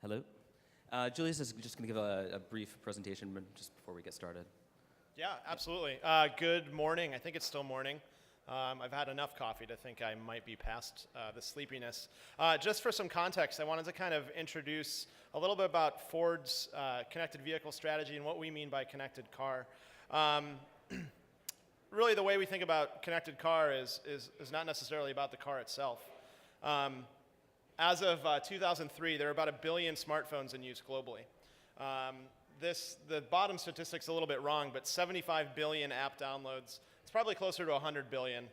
Hello. Julius is just going to give a brief presentation just before we get started. Yeah, absolutely. Good morning. I think it's still morning. I've had enough coffee to think I might be past the sleepiness. Just for some context, I wanted to kind of introduce a little bit about Ford's connected vehicle strategy and what we mean by connected car. Really, the way we think about connected car is not necessarily about the car itself. As of 2003, there are about 1 billion smartphones in use globally. The bottom statistic's a little bit wrong, but 75 billion app downloads. It's probably closer to 100 billion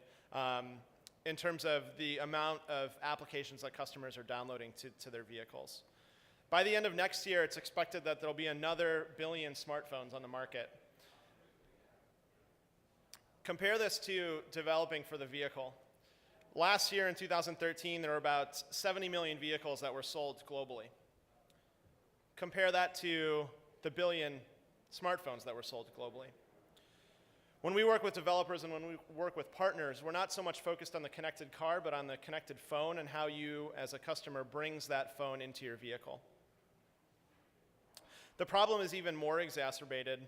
in terms of the amount of applications that customers are downloading to their vehicles. By the end of next year, it's expected that there'll be another 1 billion smartphones on the market. Compare this to developing for the vehicle. Last year in 2013, there were about 70 million vehicles that were sold globally. Compare that to the 1 billion smartphones that were sold globally. When we work with developers and when we work with partners, we're not so much focused on the connected car, but on the connected phone and how you, as a customer, brings that phone into your vehicle. The problem is even more exacerbated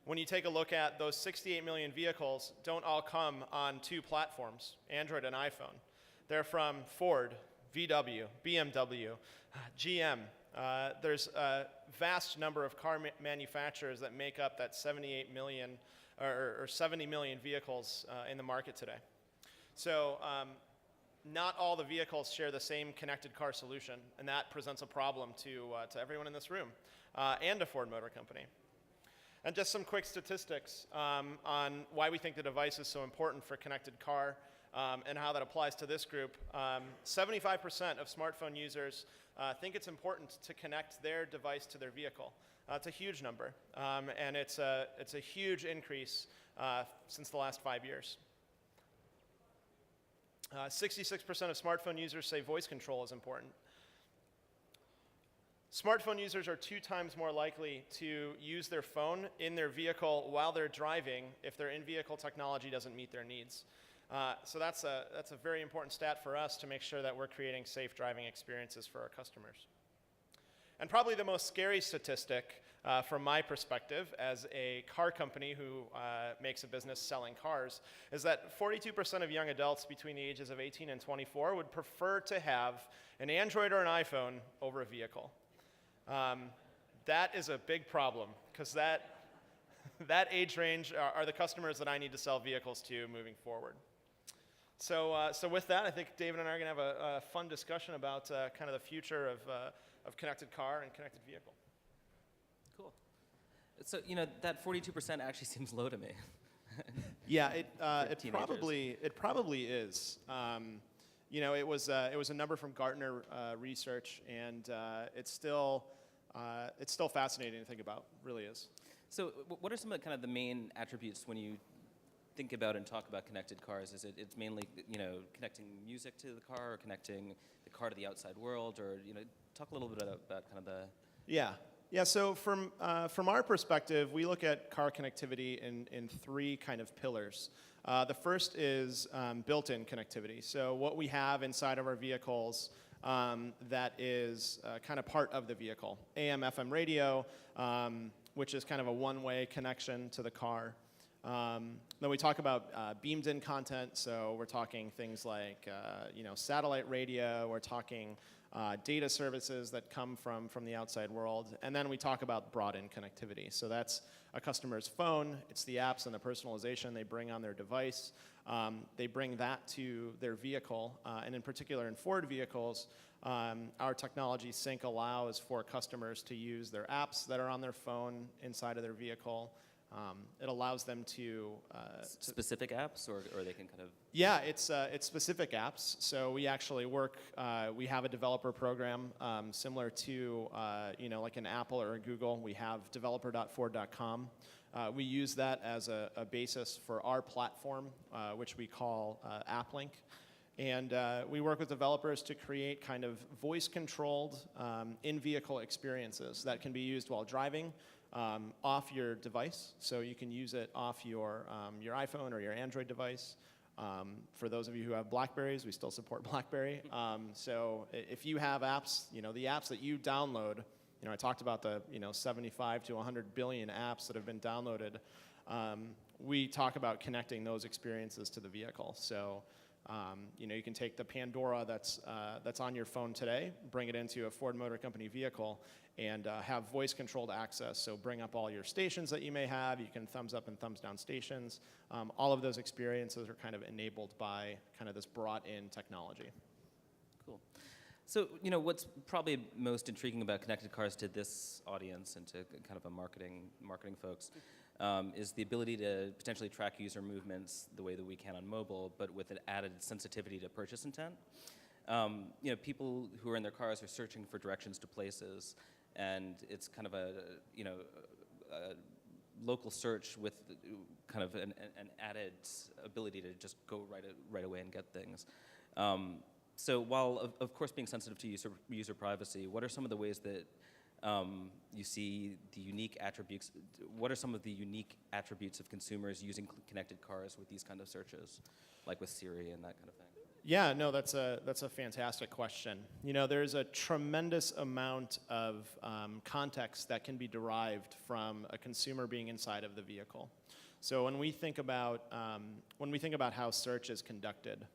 when you take a look at those 68 million vehicles don't all come on 2 platforms, Android and iPhone. They're from Ford, VW, BMW, GM. There's a vast number of car manufacturers that make up that 78 million or 70 million vehicles in the market today. So not all the vehicles share the same connected car solution, and that presents a problem to everyone in this room and to Ford Motor Company. And just some quick statistics on why we think the device is so important for connected car and how that applies to this group. 75% of smartphone users think it's important to connect their device to their vehicle. It's a huge number, and it's a huge increase since the last 5 years. 66% of smartphone users say voice control is important. Smartphone users are 2 times more likely to use their phone in their vehicle while they're driving if their in-vehicle technology doesn't meet their needs. So that's a very important stat for us to make sure that we're creating safe driving experiences for our customers. And probably the most scary statistic from my perspective as a car company who makes a business selling cars is that 42% of young adults between the ages of 18 and 24 would prefer to have an Android or an iPhone over a vehicle. That is a big problem because that age range are the customers that I need to sell vehicles to moving forward. So with that, I think David and I are going to have a fun discussion about kind of the future of connected car and connected vehicle. Cool. So that 42% actually seems low to me. Yeah, it probably is. It was a number from Gartner research, and it's still fascinating to think about. Really is. So, what are some of kind of the main attributes when you think about and talk about connected cars? Is it's mainly connecting music to the car, or connecting the car to the outside world, or talk a little bit about kind of the Yeah. So from our perspective, we look at car connectivity in 3 kind of pillars. The first is built-in connectivity. So what we have inside of our vehicles that is kind of part of the vehicle. AM/FM radio, which is kind of a one-way connection to the car. Then we talk about beamed-in content. So we're talking things like satellite radio. We're talking data services that come from the outside world. And then we talk about broad-in connectivity. So that's a customer's phone. It's the apps and the personalization they bring on their device. They bring that to their vehicle. And in particular, in Ford vehicles, our technology sync allows for customers to use their apps that are on their phone inside of their vehicle. It allows them to specific apps, or they can kind of. Yeah, it's specific apps. So we actually work. We have a developer program similar to like an Apple or a Google. We have developer.ford.com. We use that as a basis for our platform, which we call AppLink. And we work with developers to create kind of voice-controlled in-vehicle experiences that can be used while driving. Off your device, so you can use it off your iPhone or your Android device, For those of you who have Blackberries, we still support BlackBerry. So if you have apps, the apps that you download, I talked about the 75 to 100 billion apps that have been downloaded. We talk about connecting those experiences to the vehicle. So you can take the Pandora that's on your phone today, bring it into a Ford Motor Company vehicle, and have voice-controlled access. So bring up all your stations that you may have. You can thumbs up and thumbs down stations. All of those experiences are kind of enabled by kind of this brought-in technology. Cool. So, what's probably most intriguing about connected cars to this audience and to kind of a marketing folks is the ability to potentially track user movements the way that we can on mobile, but with an added sensitivity to purchase intent. People who are in their cars are searching for directions to places, and it's kind of a local search with kind of an added ability to just go right away and get things. So while, of course, being sensitive to user privacy, what are some of the ways that you see the unique attributes? What are some of the unique attributes of consumers using connected cars with these kind of searches, like with Siri and that kind of thing? Yeah, no, that's a fantastic question. There's a tremendous amount of context that can be derived from a consumer being inside of the vehicle. So when we think about how search is conducted,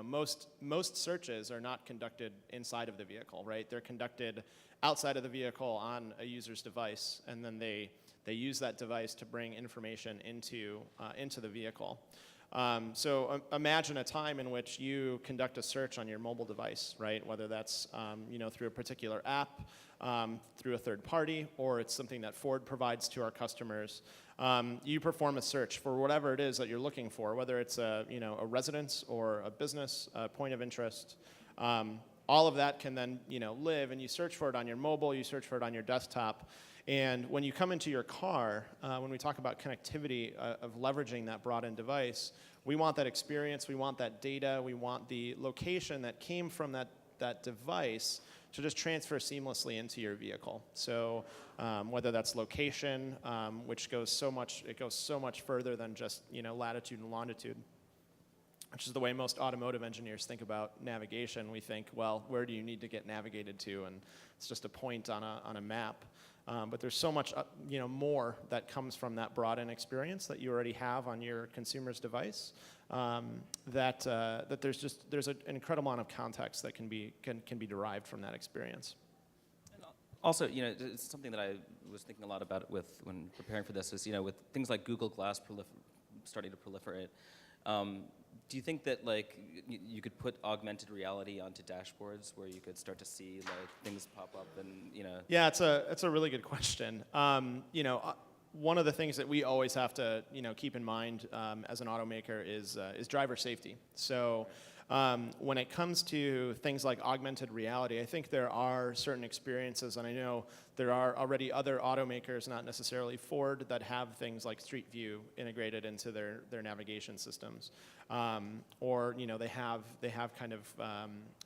most searches are not conducted inside of the vehicle, right? They're conducted outside of the vehicle on a user's device, and then they use that device to bring information into the vehicle. So imagine a time in which you conduct a search on your mobile device, right? Whether that's through a particular app, through a third party, or it's something that Ford provides to our customers. You perform a search for whatever it is that you're looking for, whether it's a residence or a business, a point of interest. All of that can then live, and you search for it on your mobile, you search for it on your desktop. And when you come into your car, when we talk about connectivity of leveraging that brought-in device, we want that experience, we want that data, we want the location that came from that device to just transfer seamlessly into your vehicle. So whether that's location, which goes so much further than just latitude and longitude, which is the way most automotive engineers think about navigation. We think, well, where do you need to get navigated to? And it's just a point on a map. But there's so much more that comes from that brought-in experience that you already have on your consumer's device that there's an incredible amount of context that can be derived from that experience. And also, it's something that I was thinking a lot about when preparing for this is with things like Google Glass starting to proliferate. Do you think that you could put augmented reality onto dashboards where you could start to see things pop up and Yeah, it's a really good question. One of the things that we always have to keep in mind as an automaker is driver safety. So when it comes to things like augmented reality, I think there are certain experiences, and I know there are already other automakers, not necessarily Ford, that have things like Street View integrated into their navigation systems, or they have kind of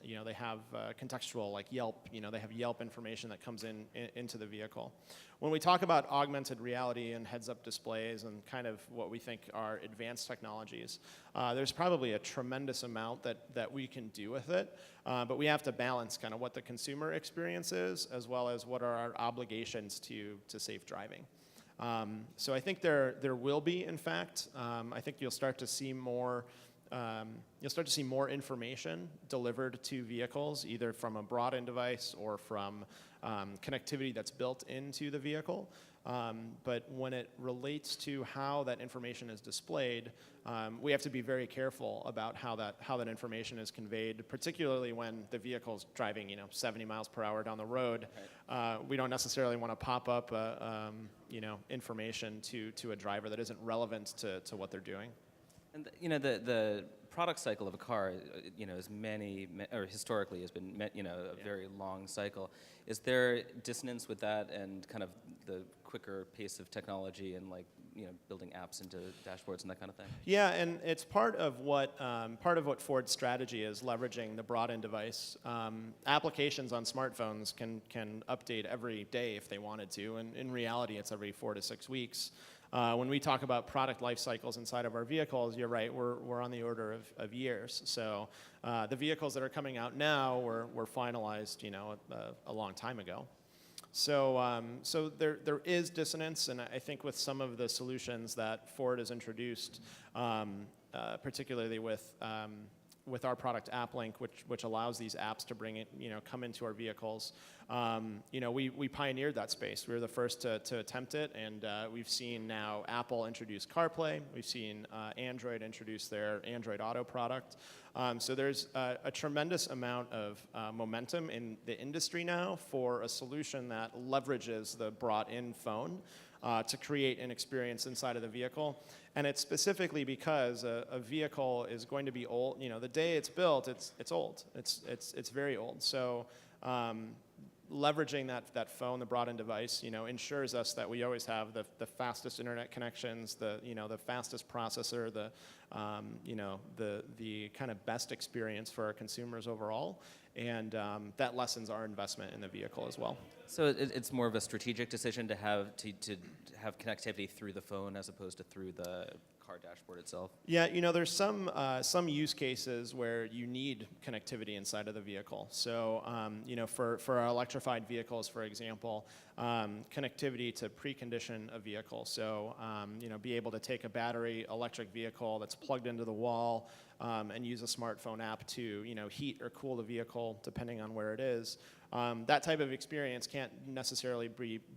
they have contextual like Yelp. They have Yelp information that comes into the vehicle. When we talk about augmented reality and heads-up displays and kind of what we think are advanced technologies, there's probably a tremendous amount that we can do with it, but we have to balance kind of what the consumer experience is as well as what are our obligations to safe driving. So I think there will be, in fact, I think you'll start to see more information delivered to vehicles, either from a brought-in device or from connectivity that's built into the vehicle. But when it relates to how that information is displayed, we have to be very careful about how that information is conveyed, particularly when the vehicle's driving 70 miles per hour down the road. Right. We don't necessarily want to pop up information to a driver that isn't relevant to what they're doing. And the product cycle of a car, historically has been a very long cycle. Is there dissonance with that and kind of the quicker pace of technology and building apps into dashboards and that kind of thing? Yeah, and it's part of what Ford's strategy is, leveraging the brought-in device. Applications on smartphones can update every day if they wanted to, and in reality, it's every 4 to 6 weeks. When we talk about product life cycles inside of our vehicles, you're right, we're on the order of years. So the vehicles that are coming out now were finalized, a long time ago. So there is dissonance, and I think with some of the solutions that Ford has introduced, particularly with our product AppLink, which allows these apps to bring it, come into our vehicles. We pioneered that space. We were the first to attempt it, and we've seen now Apple introduce CarPlay. We've seen Android introduce their Android Auto product. So there's a tremendous amount of momentum in the industry now for a solution that leverages the brought-in phone to create an experience inside of the vehicle. And it's specifically because a vehicle is going to be old. The day it's built, it's old. It's very old. So leveraging that phone, the brought-in device, ensures us that we always have the fastest internet connections, the fastest processor, the kind of best experience for our consumers overall, and that lessens our investment in the vehicle as well. So it's more of a strategic decision to have connectivity through the phone as opposed to through the car dashboard itself? Yeah, there's some use cases where you need connectivity inside of the vehicle. So, for our electrified vehicles, for example, connectivity to precondition a vehicle. So, be able to take a battery electric vehicle that's plugged into the wall and use a smartphone app to, heat or cool the vehicle depending on where it is. That type of experience can't necessarily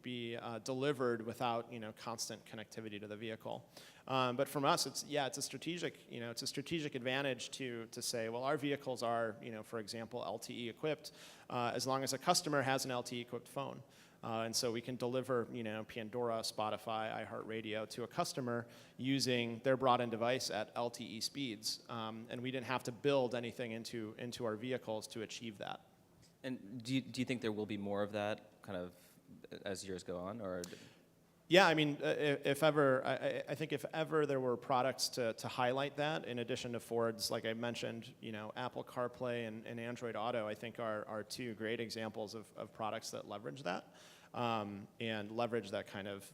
be delivered without constant connectivity to the vehicle. But from us, it's a strategic advantage to say, well, our vehicles are for example LTE equipped as long as a customer has an LTE equipped phone. And so we can deliver, Pandora, Spotify, iHeartRadio to a customer using their brought-in device at LTE speeds, and we didn't have to build anything into our vehicles to achieve that. And do you think there will be more of that kind of as years go on, or? Yeah, I mean, if ever, I think if ever there were products to highlight that, in addition to Ford's, like I mentioned, Apple CarPlay and Android Auto, I think are two great examples of products that leverage that, and leverage that kind of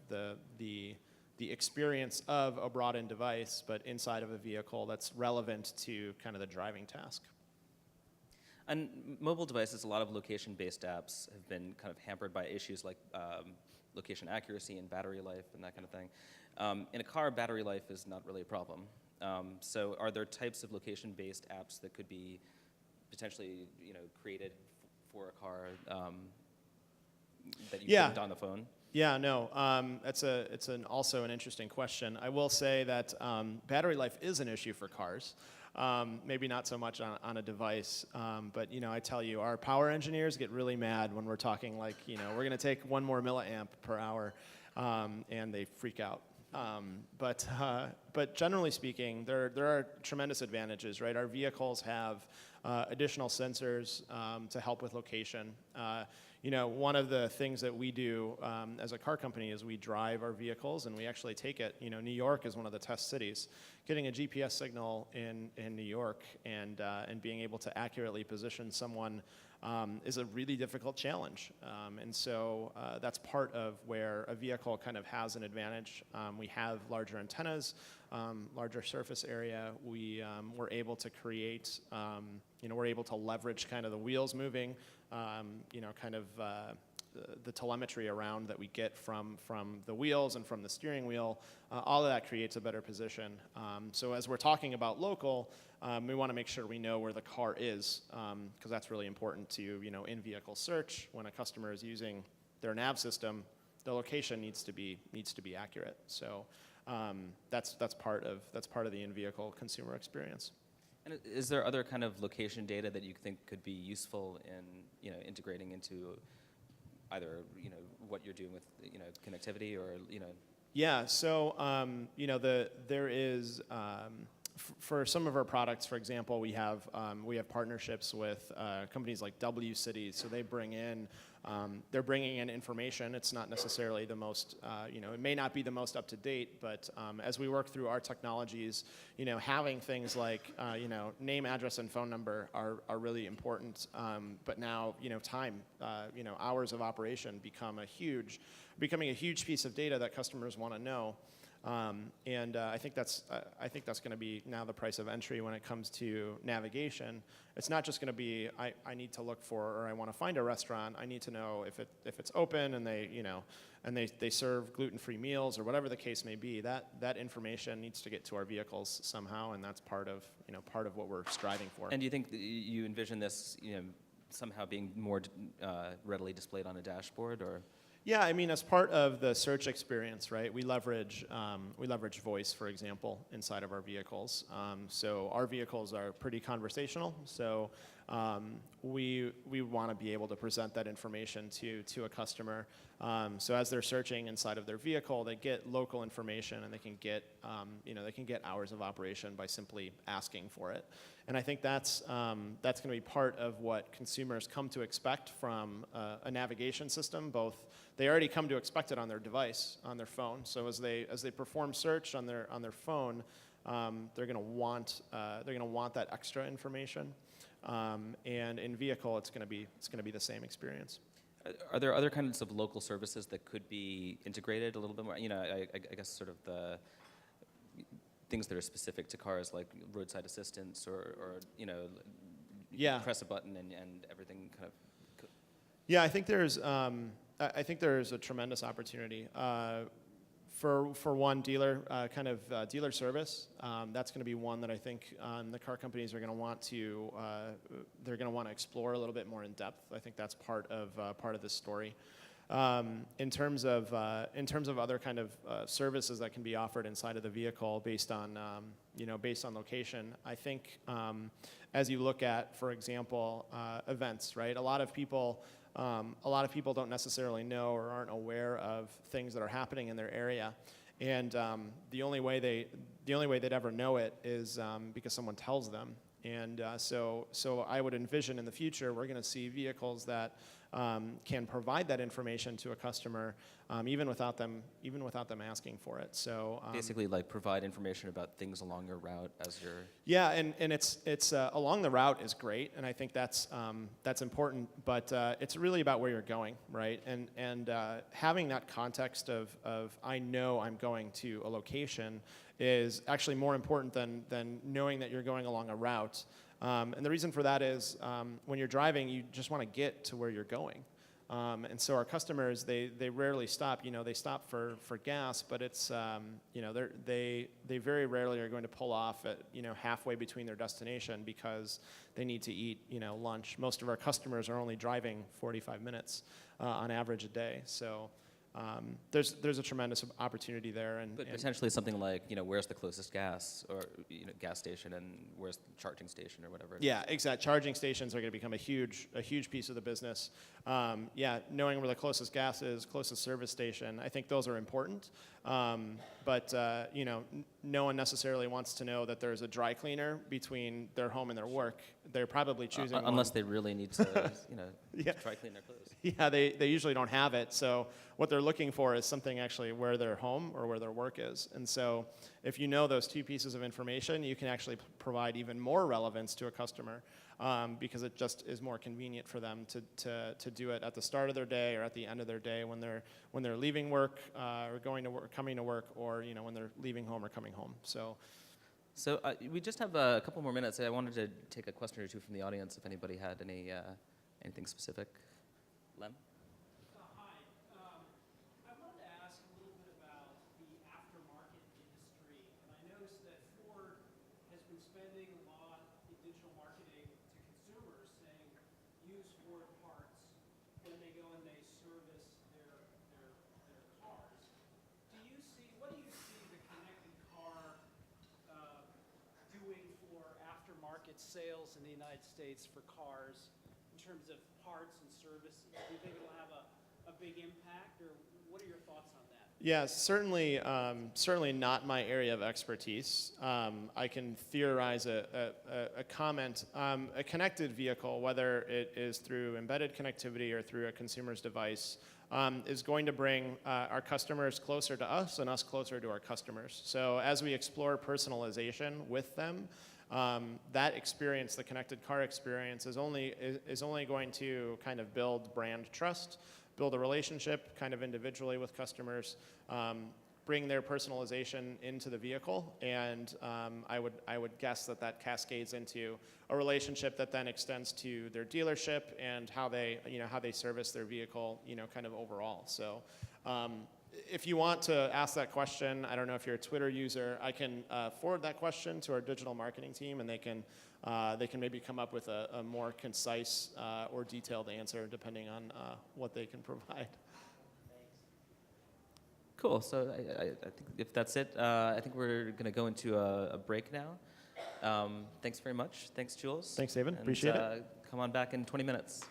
the experience of a brought-in device, but inside of a vehicle that's relevant to kind of the driving task. On mobile devices, a lot of location-based apps have been kind of hampered by issues like location accuracy and battery life and that kind of thing. In a car, battery life is not really a problem. So are there types of location-based apps that could be potentially created for a car that you couldn't on the phone? Yeah, no, it's also an interesting question. I will say that battery life is an issue for cars. Maybe not so much on a device, but I tell you, our power engineers get really mad when we're talking like, we're going to take 1 more milliamp per hour, and they freak out. But generally speaking, there are tremendous advantages, right? Our vehicles have additional sensors to help with location. One of the things that we do as a car company is we drive our vehicles and we actually take it. New York is one of the test cities. Getting a GPS signal in New York and being able to accurately position someone is a really difficult challenge. And so that's part of where a vehicle kind of has an advantage. We have larger antennas, larger surface area. We're able to create, we're able to leverage kind of the wheels moving, the telemetry around that we get from the wheels and from the steering wheel. All of that creates a better position. So as we're talking about local, we want to make sure we know where the car is, because that's really important to in-vehicle search. When a customer is using their nav system, the location needs to be accurate. So that's part of the in-vehicle consumer experience. And is there other kind of location data that you think could be useful in integrating into either what you're doing with connectivity or Yeah. So there is. For some of our products, for example, we have partnerships with companies like W Cities. So they're bringing in information. It's not necessarily the most, it may not be the most up to date, but as we work through our technologies, having things like, name, address, and phone number are really important. But now, time, hours of operation becoming a huge piece of data that customers want to know. I think that's going to be now the price of entry when it comes to navigation. It's not just going to be I need to look for, or I want to find a restaurant. I need to know if it's open and they serve gluten-free meals or whatever the case may be. That information needs to get to our vehicles somehow, and that's part of what we're striving for. And do you think that you envision this somehow being more readily displayed on a dashboard, or? Yeah, I mean, as part of the search experience, right? We leverage voice, for example, inside of our vehicles. So our vehicles are pretty conversational. So we want to be able to present that information to a customer. So as they're searching inside of their vehicle, they get local information, and they can get hours of operation by simply asking for it. And I think that's going to be part of what consumers come to expect from a navigation system. Both they already come to expect it on their device, on their phone. So as they perform search on their phone, they're going to want that extra information. And in vehicle, it's going to be the same experience. Are there other kinds of local services that could be integrated a little bit more? I guess sort of the things that are specific to cars, like roadside assistance, or yeah, press a button and everything kind of. Yeah, I think there's a tremendous opportunity. For one, dealer dealer service. That's going to be one that I think the car companies are going to want to explore a little bit more in depth. I think that's part of this story. In terms of other kind of services that can be offered inside of the vehicle based on location, I think as you look at, for example, events, right? A lot of people don't necessarily know or aren't aware of things that are happening in their area, and the only way they'd ever know it is because someone tells them. And so I would envision in the future we're going to see vehicles that can provide that information to a customer even without them asking for it. So basically, like provide information about things along your route as you're. Yeah, and it's along the route is great, and I think that's important. But it's really about where you're going, right? And having that context of I know I'm going to a location is actually more important than knowing that you're going along a route. And the reason for that is when you're driving, you just want to get to where you're going. And so our customers, they rarely stop. They stop for gas, but it's they very rarely are going to pull off at halfway between their destination because they need to eat lunch. Most of our customers are only driving 45 minutes on average a day. So there's a tremendous opportunity there, but potentially something like where's the closest gas or gas station, and where's the charging station or whatever. Yeah, exactly. Charging stations are going to become a huge piece of the business. Knowing where the closest gas is, closest service station, I think those are important. But no one necessarily wants to know that there's a dry cleaner between their home and their work. They're probably choosing unless they really need to dry clean their clothes. Yeah, they usually don't have it. So what they're looking for is something actually where their home or where their work is. And so if you know those two pieces of information, you can actually provide even more relevance to a customer because it just is more convenient for them to do it at the start of their day or at the end of their day when they're leaving work or going to work, coming to work, or when they're leaving home or coming home. So we just have a couple more minutes. I wanted to take a question or two from the audience if anybody had anything specific. Lem? Hi. I wanted to ask a little bit about the aftermarket industry. And I noticed that Ford has been spending a lot in digital marketing to consumers saying, use Ford parts when they go and they service their cars. What do you see the connected car doing for aftermarket sales in the United States for cars in terms of parts and services? Do you think it'll have a big impact, or what are your thoughts on that? Yeah, certainly not my area of expertise. I can theorize a comment. A connected vehicle, whether it is through embedded connectivity or through a consumer's device, is going to bring our customers closer to us and us closer to our customers. So as we explore personalization with them, that experience, the connected car experience, is only going to kind of build brand trust, build a relationship kind of individually with customers, bring their personalization into the vehicle, and I would guess that that cascades into a relationship that then extends to their dealership and how they service their vehicle, kind of overall. So if you want to ask that question, I don't know if you're a Twitter user, I can forward that question to our digital marketing team, and they can maybe come up with a more concise or detailed answer depending on what they can provide. Cool. So I think if that's it, I think we're going to go into a break now. Thanks very much. Thanks, Jules. Thanks, David. And, Appreciate it. Come on back in 20 minutes.